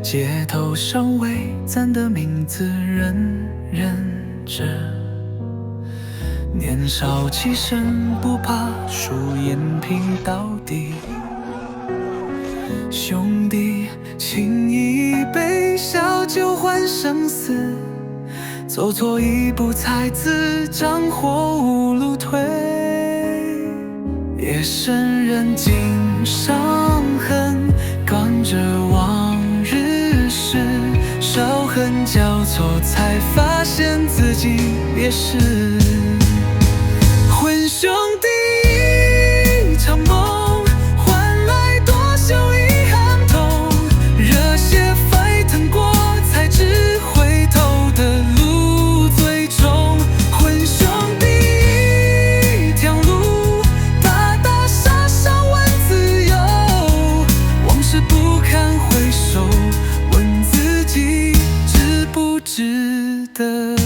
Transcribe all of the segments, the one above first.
街头上为咱的名字人人知，年少气盛不怕输赢拼到底。兄弟，请一杯小酒换生死，走错一步才知战火无路退。夜深人静伤痕，感着往日事，烧痕交错才发现自己也是混兄弟一场梦，换来多少遗憾痛，热血沸腾过才知回头的路最重。混兄弟一条路，打打杀杀问自由，往事不堪回首，问自己值不值得。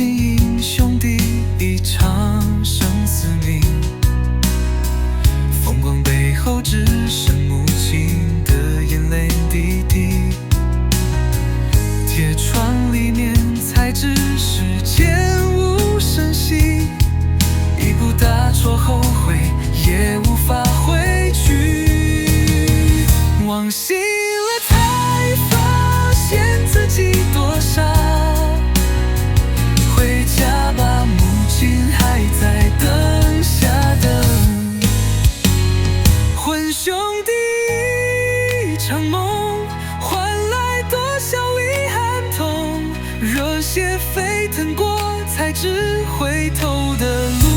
英雄的一场生死命，风光背后只剩母亲的眼泪滴滴。铁窗里面才知世间无声息，一步踏错后悔也无法回去。往醒了才发现自己多傻，回家吧，母亲还在灯下等。混兄弟一场梦，换来多少遗憾痛，热血沸腾过才知回头的路